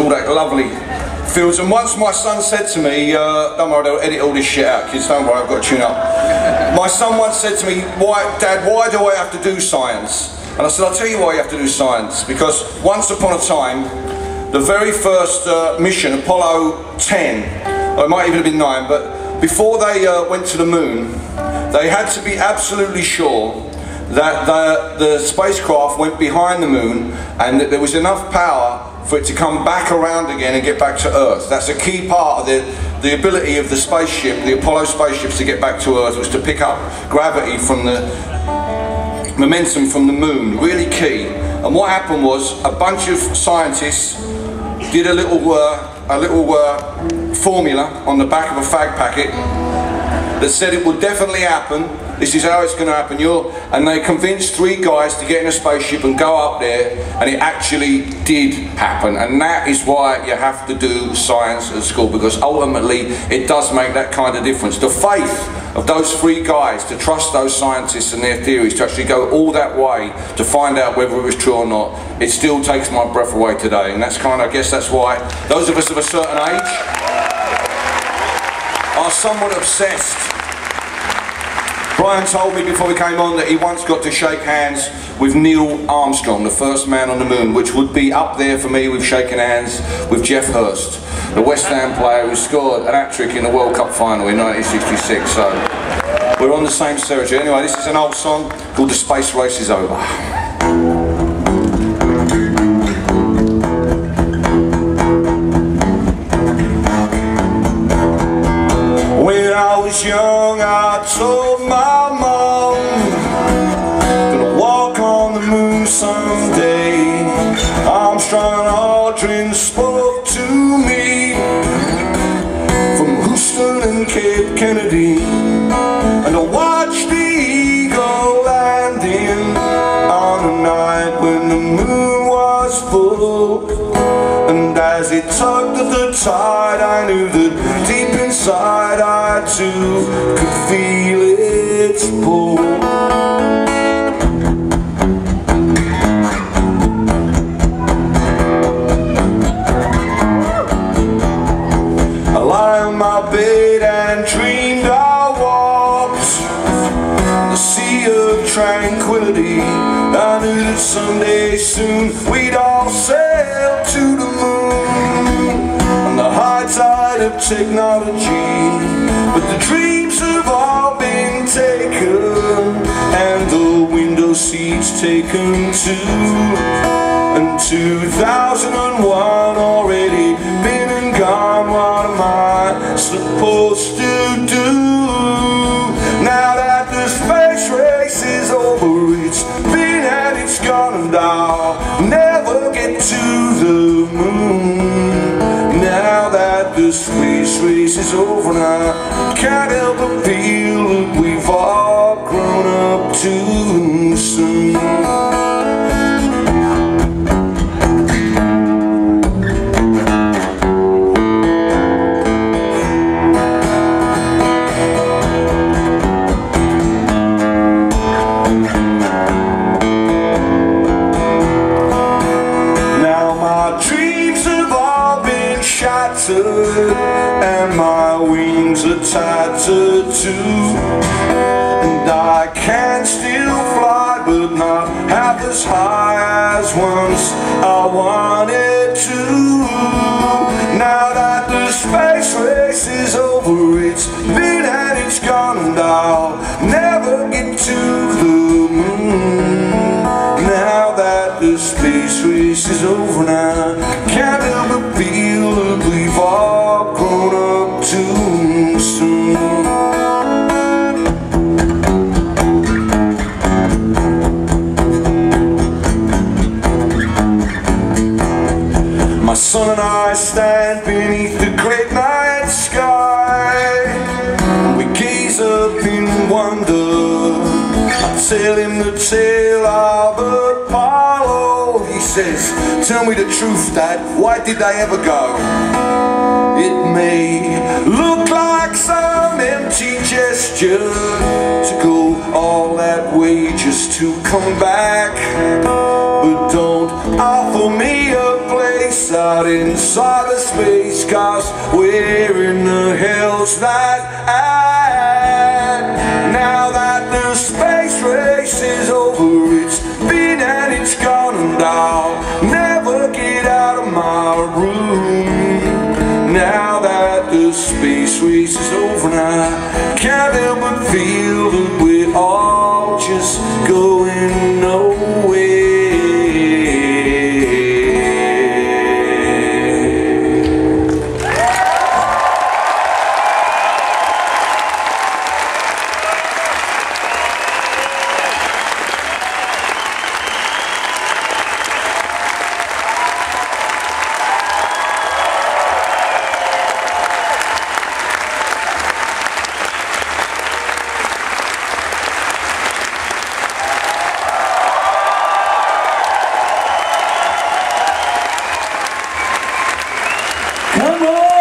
all that lovely fields. And once my son said to me, don't worry, they'll edit all this shit out, kids, don't worry, I've got to tune up. My son once said to me, Dad, why do I have to do science? And I said, I'll tell you why you have to do science. Because once upon a time, the very first mission, Apollo 10, or it might even have been 9, but before they went to the moon, they had to be absolutely sure that the spacecraft went behind the moon and that there was enough power for it to come back around again and get back to Earth. That's a key part of the ability of the spaceship, the Apollo spaceships, to get back to Earth, was to pick up gravity from the momentum from the moon, really key. And what happened was a bunch of scientists did a little formula on the back of a fag packet that said it would definitely happen. This is how it's going to happen. And they convinced 3 guys to get in a spaceship and go up there, and it actually did happen. And that is why you have to do science at school, because ultimately it does make that kind of difference. The faith of those 3 guys to trust those scientists and their theories, to actually go all that way to find out whether it was true or not, it still takes my breath away today. And that's kind of, I guess that's why those of us of a certain age are somewhat obsessed. Brian told me before we came on that he once got to shake hands with Neil Armstrong, the first man on the moon, which would be up there for me with shaking hands with Jeff Hurst, the West Ham player who scored an hat-trick in the World Cup final in 1966. So we're on the same territory. Anyway, this is an old song called The Space Race Is Over. When I was young, I told my mom, gonna walk on the moon someday. Armstrong and Aldrin spoke to me from Houston and Cape Kennedy, and I watched the eagle landing on a night when the moon was full. And as it tugged at the tide, I knew that deep inside I too could feel its pull. I lie on my bed and dreamed I walked the sea of tranquility. I knew that someday soon we'd all sail to the moon on the high tide of technology. But the dreams have all been taken, and the window seats taken too. And 2001 already been and gone. What am I supposed to do now that the space race is over? It's been and it's gone, and I'll never get to the moon. Now that the space race is over, and I can't help but feel that we've all grown up too soon. And my wings are tied to 2, and I can still fly, but not half as high as once I wanted to. Now that the space race is over, it's been and it's gone, and I'll never get to the moon. Now that the space race is over, now can't help but feel that we've all grown up too soon. My son and I stand beneath the great night sky, and we gaze up in wonder. I tell him the tale of Apollo. He says, tell me the truth, Dad, why did they ever go? It may look like some empty gesture to go all that way just to come back, but don't offer me a place out inside the space, 'cause where in the hell's that at? Now that the space race is over, it's been and it's gone, and I'll never get out of my room. Now that the space race is over, and I can't help but feel that we're all just going nowhere. Come on!